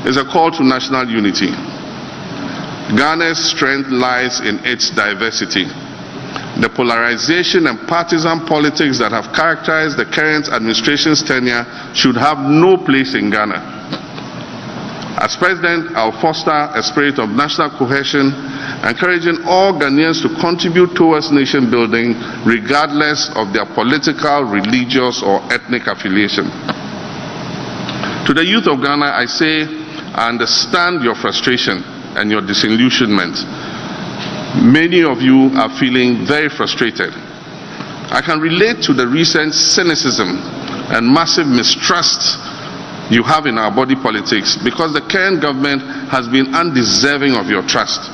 is a call to national unity. Ghana's strength lies in its diversity. The polarization and partisan politics that have characterized the current administration's tenure should have no place in Ghana. As President, I'll foster a spirit of national cohesion, encouraging all Ghanaians to contribute towards nation building regardless of their political, religious, or ethnic affiliation. To the youth of Ghana, I say, I understand your frustration and your disillusionment. Many of you are feeling very frustrated. I can relate to the recent cynicism and massive mistrust you have in our body politics because the current government has been undeserving of your trust.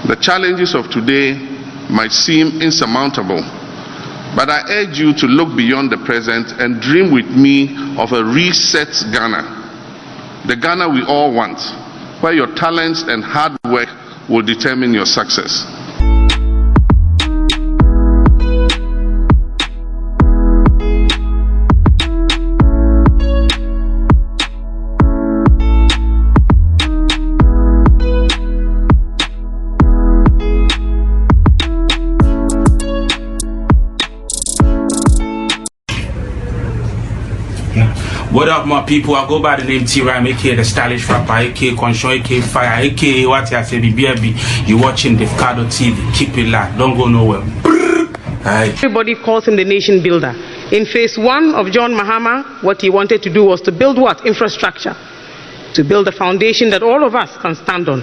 The challenges of today might seem insurmountable, but I urge you to look beyond the present and dream with me of a reset Ghana, the Ghana we all want, where your talents and hard work will determine your success. What up, my people? I go by the name T-Rhyme, aka the stylish rapper, aka Conshon, aka Fire, aka what I say, BBB. You watching Davcadotv. Keep it locked. Don't go nowhere. Everybody calls him the nation builder. In phase 1 of John Mahama, what he wanted to do was to build what? Infrastructure. To build a foundation that all of us can stand on.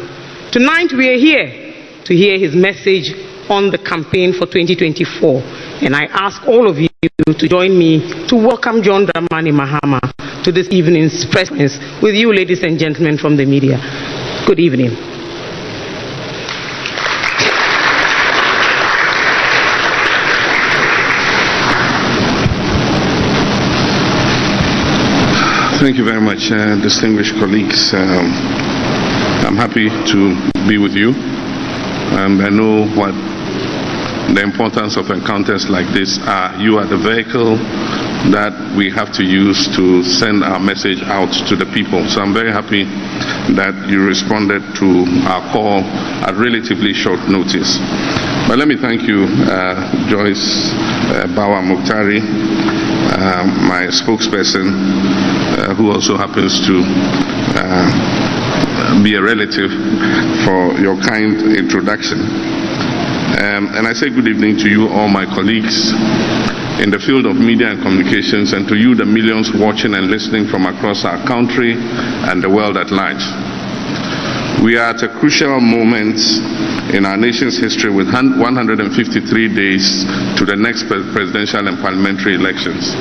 Tonight we are here to hear his message on the campaign for 2024. And I ask all of you to join me to welcome John Dramani Mahama to this evening's press conference with you, ladies and gentlemen from the media. Good evening. Thank you very much, distinguished colleagues. I'm happy to be with you, and I know what the importance of encounters like this are. You are the vehicle that we have to use to send our message out to the people. So I'm very happy that you responded to our call at relatively short notice. But let me thank you, Joyce Bawa Mukhtari, my spokesperson, who also happens to be a relative, for your kind introduction. And I say good evening to you, all my colleagues in the field of media and communications, and to you, the millions watching and listening from across our country and the world at large. We are at a crucial moment in our nation's history with 153 days to the next presidential and parliamentary elections.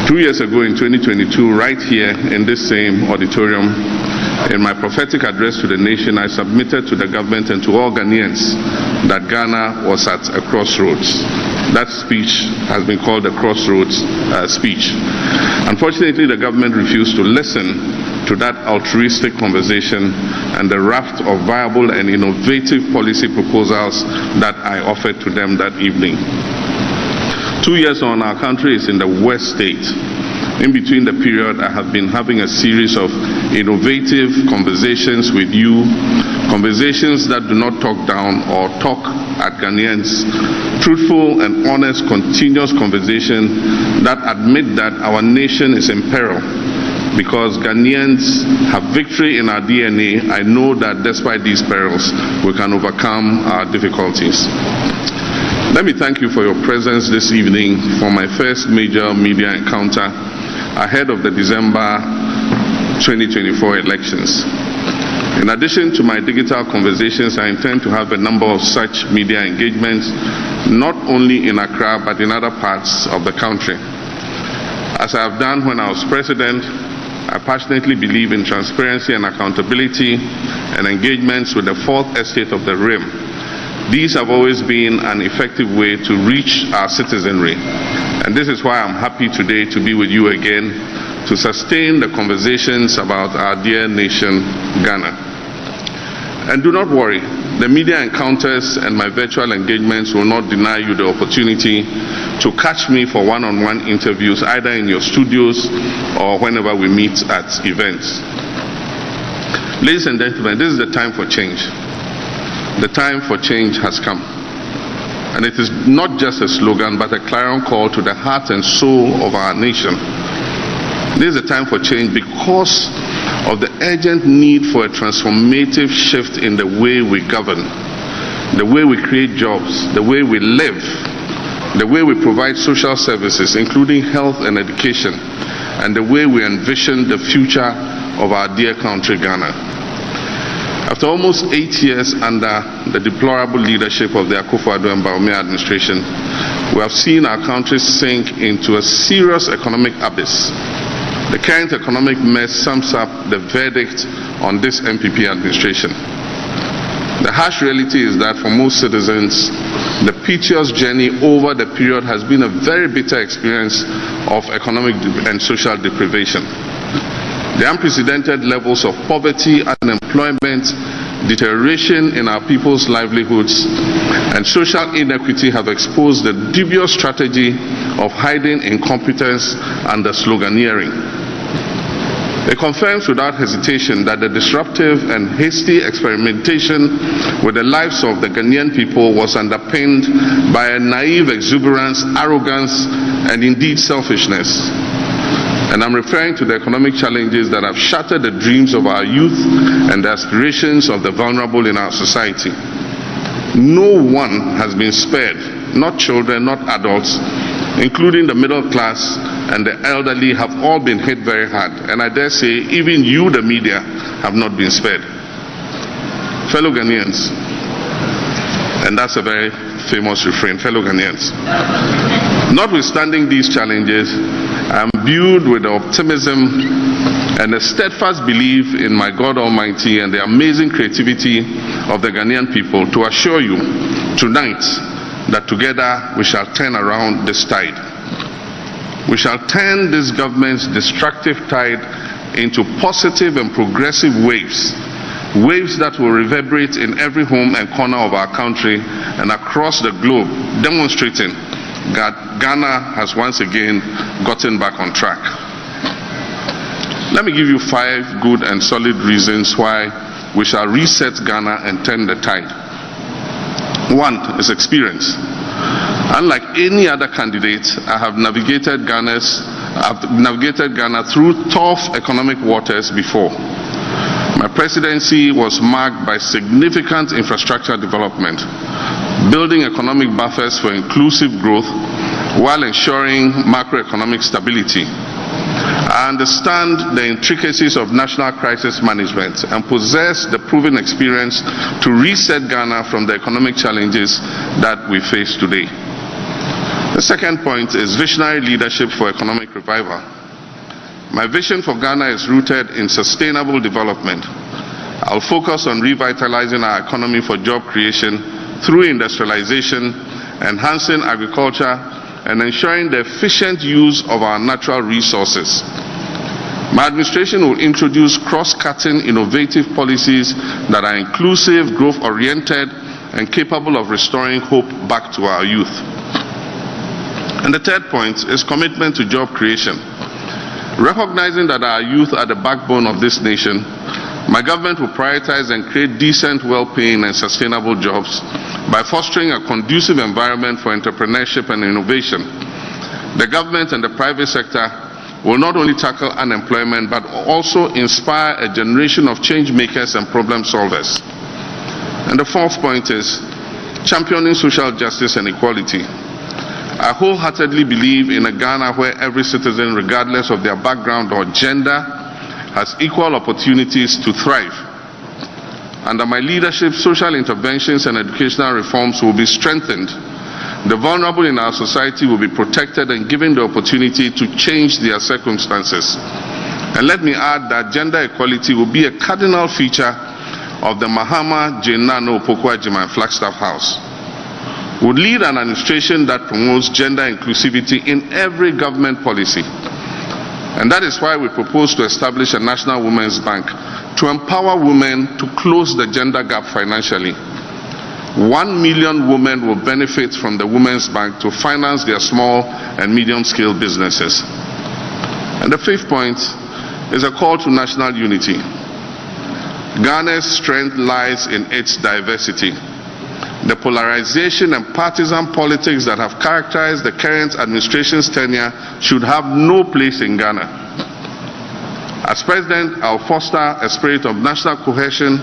2 years ago in 2022, right here in this same auditorium, in my prophetic address to the nation, I submitted to the government and to all Ghanaians that Ghana was at a crossroads. That speech has been called the crossroads speech. Unfortunately, the government refused to listen to that altruistic conversation and the raft of viable and innovative policy proposals that I offered to them that evening. 2 years on, our country is in the worst state. In between the period, I have been having a series of innovative conversations with you, conversations that do not talk down or talk at Ghanaians, truthful and honest, continuous conversation that admit that our nation is in peril. Because Ghanaians have victory in our DNA, I know that despite these perils, we can overcome our difficulties. Let me thank you for your presence this evening for my first major media encounter ahead of the December 2024 elections. In addition to my digital conversations, I intend to have a number of such media engagements, not only in Accra, but in other parts of the country. As I have done when I was president, I passionately believe in transparency and accountability and engagements with the fourth estate of the Rim. These have always been an effective way to reach our citizenry. And this is why I'm happy today to be with you again to sustain the conversations about our dear nation, Ghana. And do not worry, The media encounters and my virtual engagements will not deny you the opportunity to catch me for one-on-one interviews, either in your studios or whenever we meet at events. Ladies and gentlemen, this is the time for change. The time for change has come. And it is not just a slogan, but a clarion call to the heart and soul of our nation. This is a time for change because of the urgent need for a transformative shift in the way we govern, the way we create jobs, the way we live, the way we provide social services, including health and education, and the way we envision the future of our dear country, Ghana. After almost 8 years under the deplorable leadership of the Akufo-Addo and Bawumia administration, we have seen our country sink into a serious economic abyss. The current economic mess sums up the verdict on this MPP administration. The harsh reality is that for most citizens, the piteous journey over the period has been a very bitter experience of economic and social deprivation. The unprecedented levels of poverty, unemployment, deterioration in our people's livelihoods, and social inequity have exposed the dubious strategy of hiding incompetence under sloganeering. It confirms without hesitation that the disruptive and hasty experimentation with the lives of the Ghanaian people was underpinned by a naive exuberance, arrogance, and indeed selfishness. And I'm referring to the economic challenges that have shattered the dreams of our youth and the aspirations of the vulnerable in our society. No one has been spared, not children, not adults, including the middle class and the elderly have all been hit very hard. And I dare say, even you, the media, have not been spared. Fellow Ghanaians, and that's a very famous refrain, fellow Ghanaians, notwithstanding these challenges, I am imbued with the optimism and a steadfast belief in my God Almighty and the amazing creativity of the Ghanaian people to assure you tonight that together we shall turn around this tide. We shall turn this government's destructive tide into positive and progressive waves. Waves that will reverberate in every home and corner of our country and across the globe, demonstrating that Ghana has once again gotten back on track. Let me give you 5 good and solid reasons why we shall reset Ghana and turn the tide. 1 is experience. Unlike any other candidate, I have navigated Ghana through tough economic waters before. My presidency was marked by significant infrastructure development, building economic buffers for inclusive growth while ensuring macroeconomic stability. I understand the intricacies of national crisis management and possess the proven experience to reset Ghana from the economic challenges that we face today. The second point is visionary leadership for economic revival. My vision for Ghana is rooted in sustainable development. I'll focus on revitalizing our economy for job creation through industrialization, enhancing agriculture, and ensuring the efficient use of our natural resources. My administration will introduce cross-cutting innovative policies that are inclusive, growth-oriented, and capable of restoring hope back to our youth. And the third point is commitment to job creation. Recognizing that our youth are the backbone of this nation, my government will prioritize and create decent, well-paying and sustainable jobs by fostering a conducive environment for entrepreneurship and innovation. The government and the private sector will not only tackle unemployment but also inspire a generation of change makers and problem solvers. And the fourth point is championing social justice and equality. I wholeheartedly believe in a Ghana where every citizen, regardless of their background or gender, has equal opportunities to thrive. Under my leadership, social interventions and educational reforms will be strengthened. The vulnerable in our society will be protected and given the opportunity to change their circumstances. And let me add that gender equality will be a cardinal feature of the Mahama, Jenano, Opoku-Agyeman Flagstaff House. Would lead an administration that promotes gender inclusivity in every government policy. And that is why we propose to establish a National Women's Bank to empower women to close the gender gap financially. 1 million women will benefit from the Women's Bank to finance their small and medium-scale businesses. And the fifth point is a call to national unity. Ghana's strength lies in its diversity. The polarization and partisan politics that have characterized the current administration's tenure should have no place in Ghana. As President, I'll foster a spirit of national cohesion,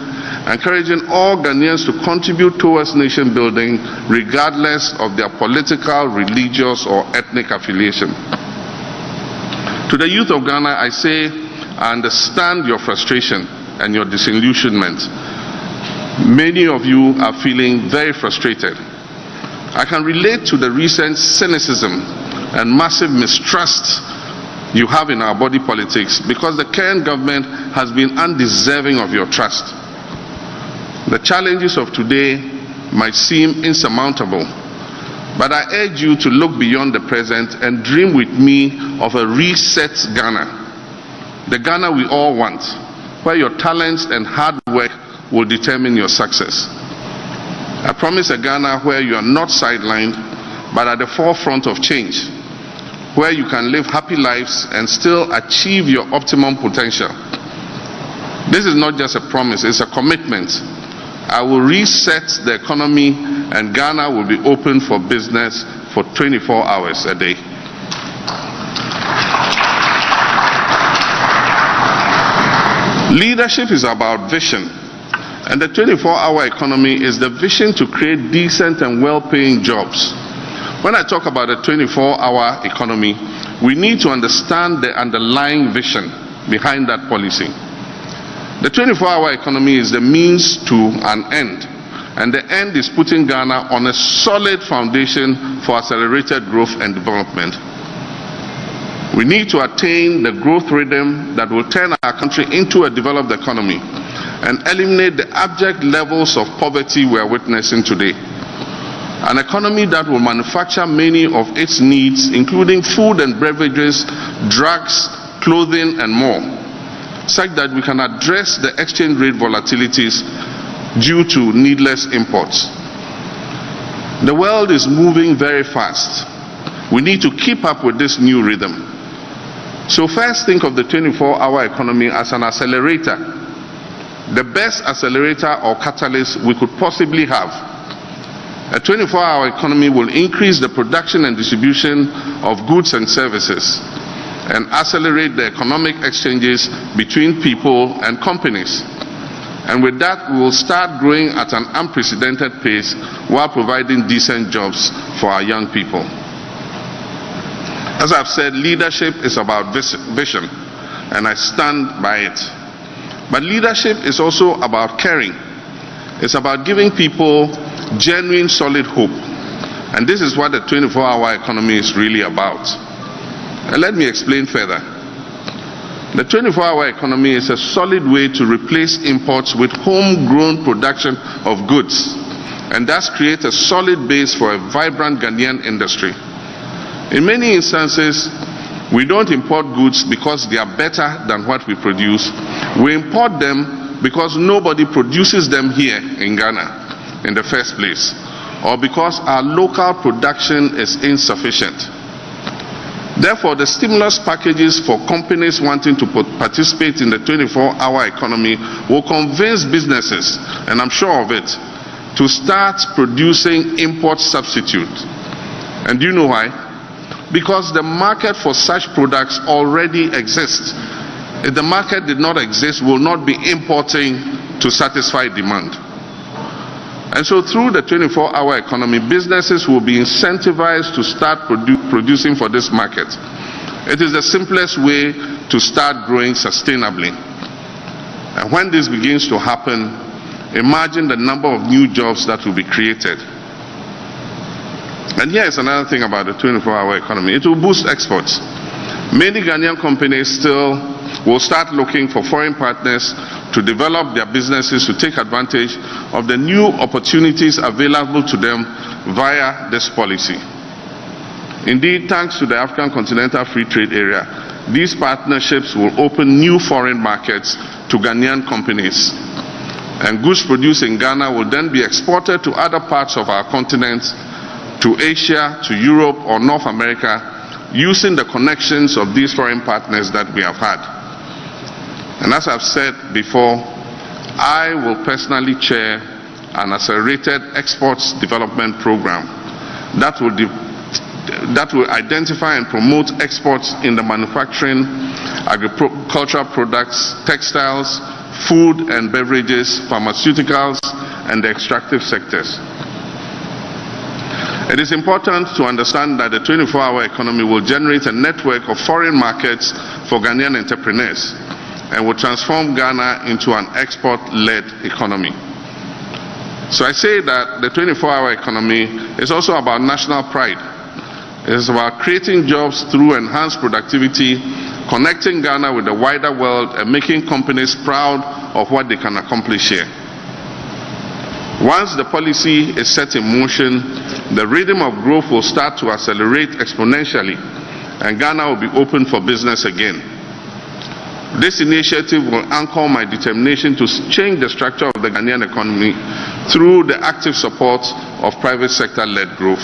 encouraging all Ghanaians to contribute towards nation building regardless of their political, religious, or ethnic affiliation. To the youth of Ghana, I say, I understand your frustration and your disillusionment. Many of you are feeling very frustrated. I can relate to the recent cynicism and massive mistrust you have in our body politics because the current government has been undeserving of your trust. The challenges of today might seem insurmountable, but I urge you to look beyond the present and dream with me of a reset Ghana, the Ghana we all want, where your talents and hard work will determine your success. I promise a Ghana where you are not sidelined, but at the forefront of change, where you can live happy lives and still achieve your optimum potential. This is not just a promise, it's a commitment. I will reset the economy and Ghana will be open for business for 24 hours a day. Leadership is about vision, and the 24-hour economy is the vision to create decent and well-paying jobs. When I talk about a 24-hour economy, we need to understand the underlying vision behind that policy. The 24-hour economy is the means to an end, and the end is putting Ghana on a solid foundation for accelerated growth and development. We need to attain the growth rhythm that will turn our country into a developed economy and eliminate the abject levels of poverty we are witnessing today. An economy that will manufacture many of its needs, including food and beverages, drugs, clothing, and more, such that we can address the exchange rate volatilities due to needless imports. The world is moving very fast. We need to keep up with this new rhythm. So first, think of the 24-hour economy as an accelerator, the best accelerator or catalyst we could possibly have. A 24-hour economy will increase the production and distribution of goods and services and accelerate the economic exchanges between people and companies. And with that, we will start growing at an unprecedented pace while providing decent jobs for our young people. As I've said, leadership is about vision, and I stand by it. But leadership is also about caring. It's about giving people genuine, solid hope. And this is what the 24-hour economy is really about. And let me explain further. The 24-hour economy is a solid way to replace imports with homegrown production of goods, and thus create a solid base for a vibrant Ghanaian industry. In many instances, we don't import goods because they are better than what we produce. We import them because nobody produces them here in Ghana in the first place, or because our local production is insufficient. Therefore, the stimulus packages for companies wanting to participate in the 24-hour economy will convince businesses, and I'm sure of it, to start producing import substitutes. And do you know why? Because the market for such products already exists. If the market did not exist, we will not be importing to satisfy demand. And so through the 24-hour economy, businesses will be incentivized to start producing for this market. It is the simplest way to start growing sustainably. And when this begins to happen, imagine the number of new jobs that will be created. And here is another thing about the 24-hour economy. It will boost exports. Many Ghanaian companies still will start looking for foreign partners to develop their businesses to take advantage of the new opportunities available to them via this policy. Indeed, thanks to the African Continental Free Trade Area, these partnerships will open new foreign markets to Ghanaian companies. And goods produced in Ghana will then be exported to other parts of our continent, to Asia, to Europe, or North America, using the connections of these foreign partners that we have had. And as I've said before, I will personally chair an accelerated exports development program that will identify and promote exports in the manufacturing, agricultural products, textiles, food and beverages, pharmaceuticals, and the extractive sectors. It is important to understand that the 24-hour economy will generate a network of foreign markets for Ghanaian entrepreneurs and will transform Ghana into an export-led economy. So I say that the 24-hour economy is also about national pride. It is about creating jobs through enhanced productivity, connecting Ghana with the wider world, and making companies proud of what they can accomplish here. Once the policy is set in motion, the rhythm of growth will start to accelerate exponentially, and Ghana will be open for business again. This initiative will anchor my determination to change the structure of the Ghanaian economy through the active support of private sector-led growth.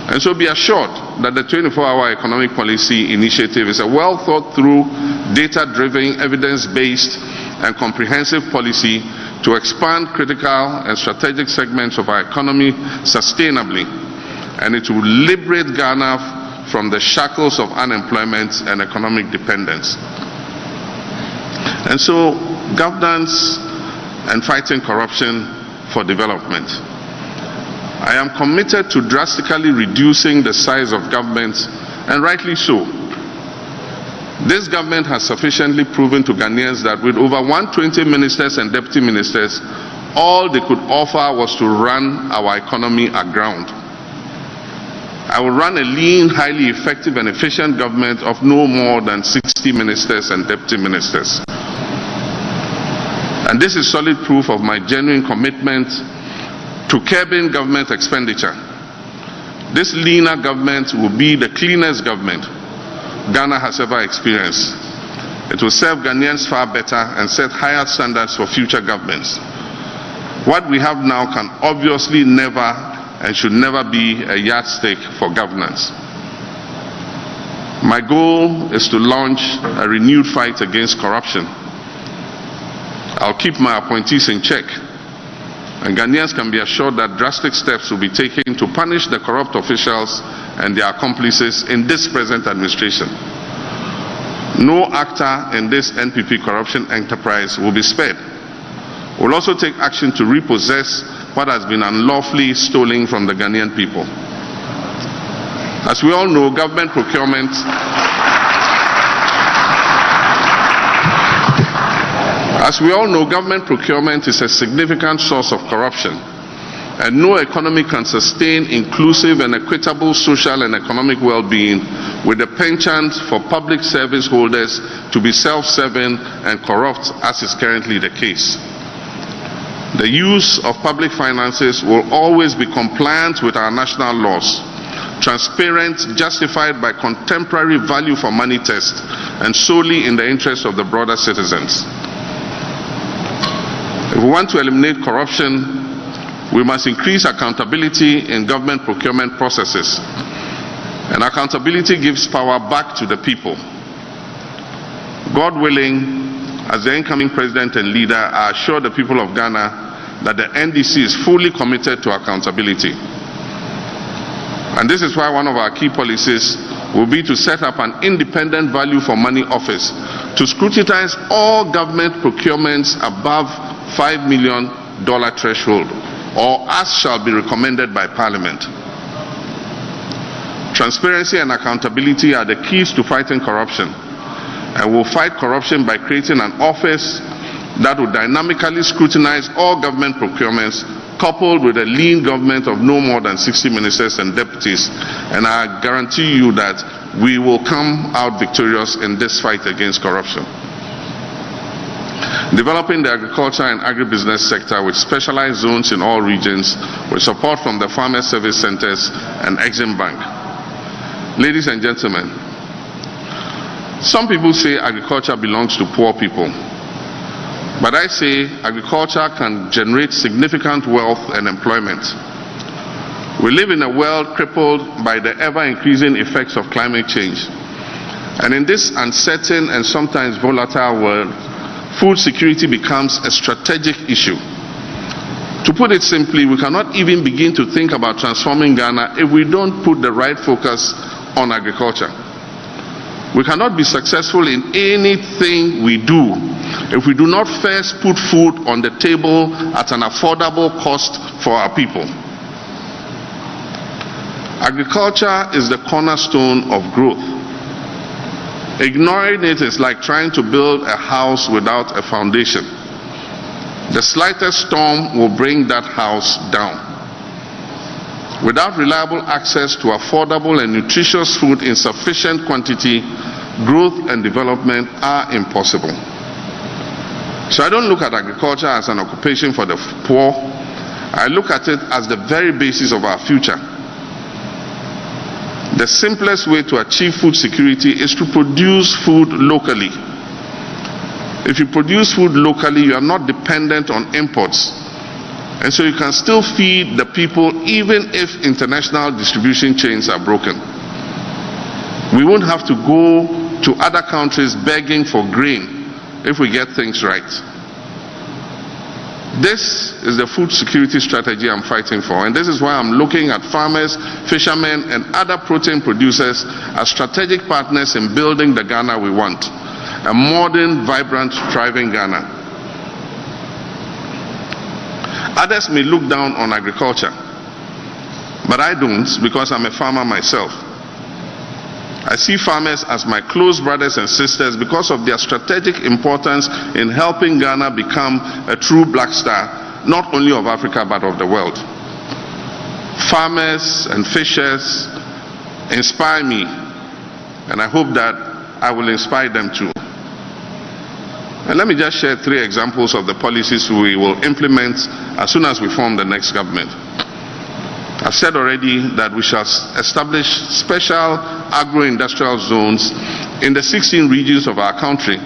And so be assured that the 24-hour economic policy initiative is a well-thought-through, data-driven, evidence-based, and comprehensive policy to expand critical and strategic segments of our economy sustainably, and it will liberate Ghana from the shackles of unemployment and economic dependence. And so, governance and fighting corruption for development. I am committed to drastically reducing the size of government, and rightly so. This government has sufficiently proven to Ghanaians that with over 120 ministers and deputy ministers, all they could offer was to run our economy aground. I will run a lean, highly effective and efficient government of no more than 60 ministers and deputy ministers. And this is solid proof of my genuine commitment to curbing government expenditure. This leaner government will be the cleanest government Ghana has ever experienced. It will serve Ghanaians far better and set higher standards for future governments. What we have now can obviously never and should never be a yardstick for governance. My goal is to launch a renewed fight against corruption. I'll keep my appointees in check, and Ghanaians can be assured that drastic steps will be taken to punish the corrupt officials and their accomplices in this present administration. No actor in this NPP corruption enterprise will be spared. We'll also take action to repossess what has been unlawfully stolen from the Ghanaian people. As we all know, government procurement is a significant source of corruption, and no economy can sustain inclusive and equitable social and economic well-being with the penchant for public service holders to be self-serving and corrupt, as is currently the case. The use of public finances will always be compliant with our national laws, transparent, justified by contemporary value for money tests, and solely in the interest of the broader citizens. If we want to eliminate corruption, we must increase accountability in government procurement processes. And accountability gives power back to the people. God willing, as the incoming president and leader, I assure the people of Ghana that the NDC is fully committed to accountability. And this is why one of our key policies will be to set up an independent value for money office to scrutinize all government procurements above $5 million threshold, or as shall be recommended by Parliament. Transparency and accountability are the keys to fighting corruption, and we'll fight corruption by creating an office that will dynamically scrutinize all government procurements, coupled with a lean government of no more than 60 ministers and deputies. And I guarantee you that we will come out victorious in this fight against corruption. Developing the agriculture and agribusiness sector with specialized zones in all regions with support from the farmer service centers and Exim Bank. Ladies and gentlemen, some people say agriculture belongs to poor people. But I say agriculture can generate significant wealth and employment. We live in a world crippled by the ever-increasing effects of climate change. And in this uncertain and sometimes volatile world, food security becomes a strategic issue. To put it simply, we cannot even begin to think about transforming Ghana if we don't put the right focus on agriculture. We cannot be successful in anything we do if we do not first put food on the table at an affordable cost for our people. Agriculture is the cornerstone of growth. Ignoring it is like trying to build a house without a foundation. The slightest storm will bring that house down. Without reliable access to affordable and nutritious food in sufficient quantity, growth and development are impossible. So I don't look at agriculture as an occupation for the poor. I look at it as the very basis of our future. The simplest way to achieve food security is to produce food locally. If you produce food locally, you are not dependent on imports. And so you can still feed the people even if international distribution chains are broken. We won't have to go to other countries begging for grain if we get things right. This is the food security strategy I'm fighting for, and this is why I'm looking at farmers, fishermen, and other protein producers as strategic partners in building the Ghana we want, a modern, vibrant, thriving Ghana. Others may look down on agriculture, but I don't, because I'm a farmer myself. I see farmers as my close brothers and sisters because of their strategic importance in helping Ghana become a true black star, not only of Africa but of the world. Farmers and fishers inspire me, and I hope that I will inspire them too. And let me just share 3 examples of the policies we will implement as soon as we form the next government. I've said already that we shall establish special agro-industrial zones in the 16 regions of our country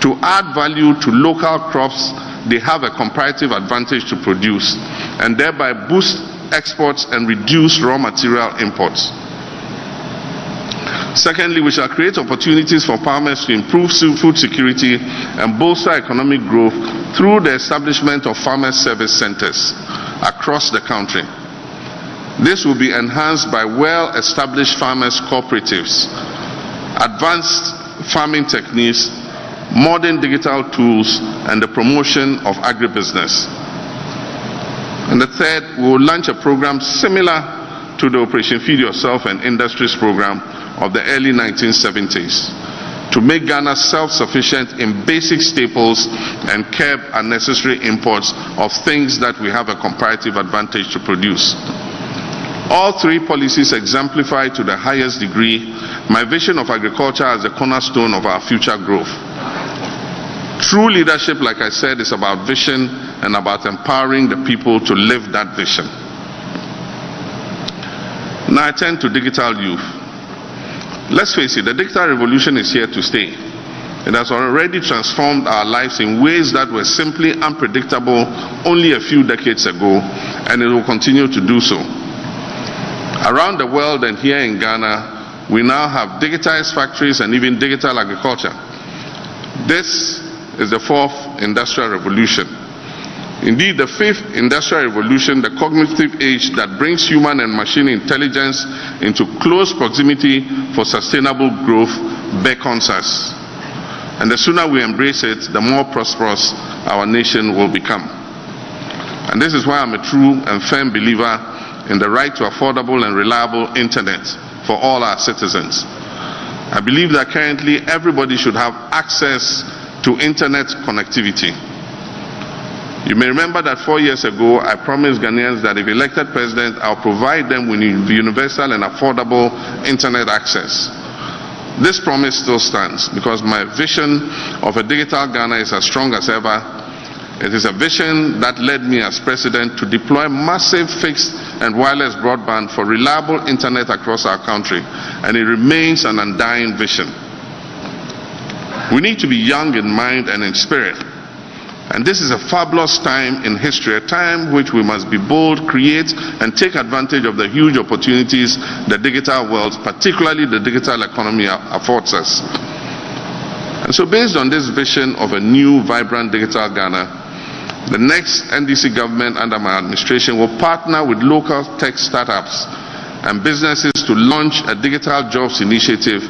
to add value to local crops they have a comparative advantage to produce, and thereby boost exports and reduce raw material imports. Secondly, we shall create opportunities for farmers to improve food security and bolster economic growth through the establishment of farmer service centers across the country. This will be enhanced by well-established farmers' cooperatives, advanced farming techniques, modern digital tools, and the promotion of agribusiness. And the third, we will launch a program similar to the Operation Feed Yourself and Industries program of the early 1970s to make Ghana self-sufficient in basic staples and curb unnecessary imports of things that we have a comparative advantage to produce. All 3 policies exemplify to the highest degree my vision of agriculture as the cornerstone of our future growth. True leadership, like I said, is about vision and about empowering the people to live that vision. Now I turn to digital youth. Let's face it, the digital revolution is here to stay. It has already transformed our lives in ways that were simply unpredictable only a few decades ago, and it will continue to do so. Around the world and here in Ghana, we now have digitized factories and even digital agriculture. This is the 4th industrial revolution. Indeed, the 5th industrial revolution, the cognitive age that brings human and machine intelligence into close proximity for sustainable growth, beckons us. And the sooner we embrace it, the more prosperous our nation will become. And this is why I'm a true and firm believer in the right to affordable and reliable internet for all our citizens. I believe that currently everybody should have access to internet connectivity. You may remember that 4 years ago I promised Ghanaians that if elected president, I'll provide them with universal and affordable internet access. This promise still stands because my vision of a digital Ghana is as strong as ever. It is a vision that led me as president to deploy massive fixed and wireless broadband for reliable internet across our country, and it remains an undying vision. We need to be young in mind and in spirit, And this is a fabulous time in history, a time which we must be bold, create, and take advantage of the huge opportunities the digital world, particularly the digital economy, affords us. And so based on this vision of a new, vibrant digital Ghana, the next NDC government under my administration will partner with local tech startups and businesses to launch a digital jobs initiative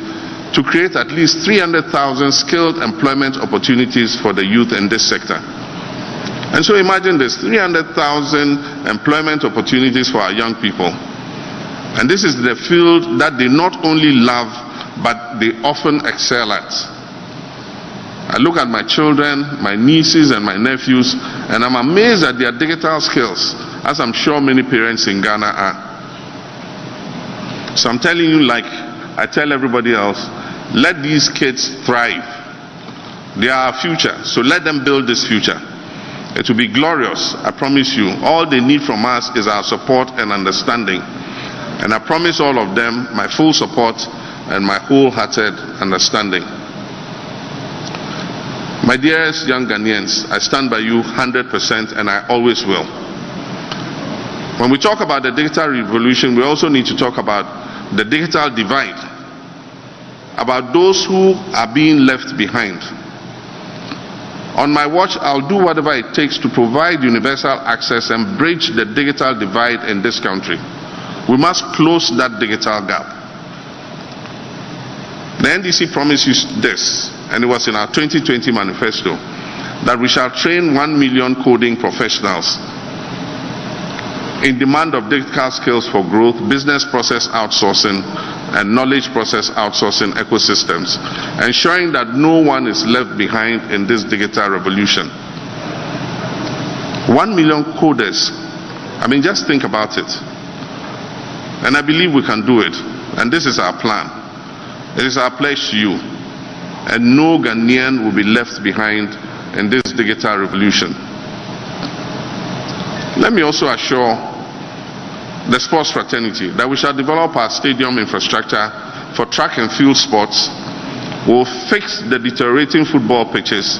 to create at least 300,000 skilled employment opportunities for the youth in this sector. And so imagine this, 300,000 employment opportunities for our young people. And this is the field that they not only love, but they often excel at. I look at my children, my nieces and my nephews, and I'm amazed at their digital skills, as I'm sure many parents in Ghana are. So I'm telling you, like I tell everybody else, let these kids thrive. They are our future, so let them build this future. It will be glorious, I promise you. All they need from us is our support and understanding. And I promise all of them my full support and my wholehearted understanding. My dearest young Ghanaians, I stand by you 100% and I always will. When we talk about the digital revolution, we also need to talk about the digital divide, about those who are being left behind. On my watch, I'll do whatever it takes to provide universal access and bridge the digital divide in this country. We must close that digital gap. The NDC promises this, and it was in our 2020 manifesto, that we shall train 1 million coding professionals in demand of digital skills for growth, business process outsourcing, and knowledge process outsourcing ecosystems, ensuring that no one is left behind in this digital revolution. 1 million coders. I mean, just think about it. And I believe we can do it. And this is our plan. It is our pledge to you. And no Ghanaian will be left behind in this digital revolution. Let me also assure the sports fraternity that we shall develop our stadium infrastructure for track and field sports. We'll fix the deteriorating football pitches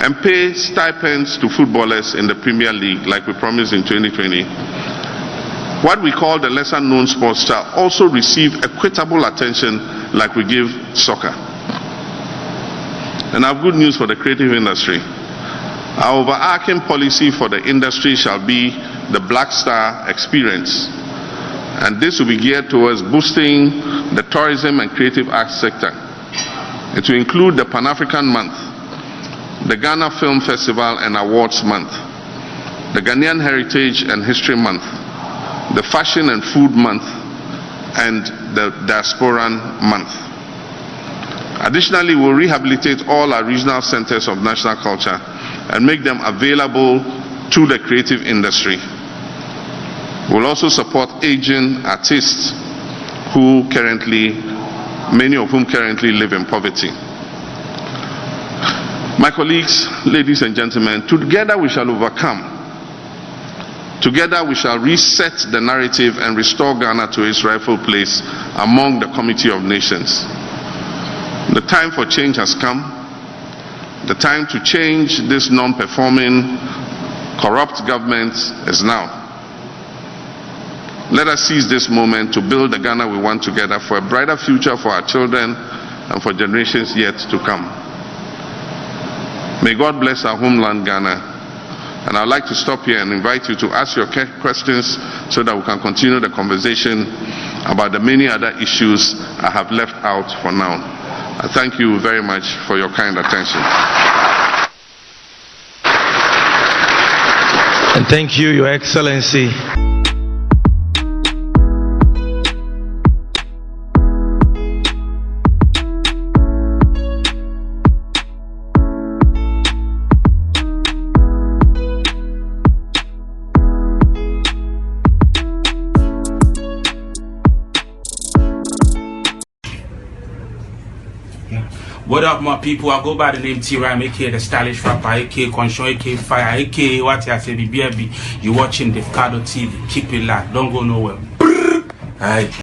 and pay stipends to footballers in the Premier League like we promised in 2020. What we call the lesser known sports shall also receive equitable attention like we give soccer. And I have good news for the creative industry. Our overarching policy for the industry shall be the Black Star experience. And this will be geared towards boosting the tourism and creative arts sector. It will include the Pan-African Month, the Ghana Film Festival and Awards Month, the Ghanaian Heritage and History Month, the Fashion and Food Month, and the Diasporan Month. Additionally, we'll rehabilitate all our regional centers of national culture and make them available to the creative industry. We'll also support aging artists who many of whom currently live in poverty. My colleagues, ladies and gentlemen, together we shall overcome. Together we shall reset the narrative and restore Ghana to its rightful place among the Community of Nations. The time for change has come. The time to change this non-performing, corrupt government is now. Let us seize this moment to build the Ghana we want together for a brighter future for our children and for generations yet to come. May God bless our homeland, Ghana. And I'd like to stop here and invite you to ask your questions so that we can continue the conversation about the many other issues I have left out for now. I thank you very much for your kind attention. And thank you, Your Excellency. What up, my people? I go by the name T-Rhyme, aka the stylish rapper, aka Conscious, aka Fire, aka what I say, BBB. You watching Davcadotv. Keep it locked. Don't go nowhere. Alright.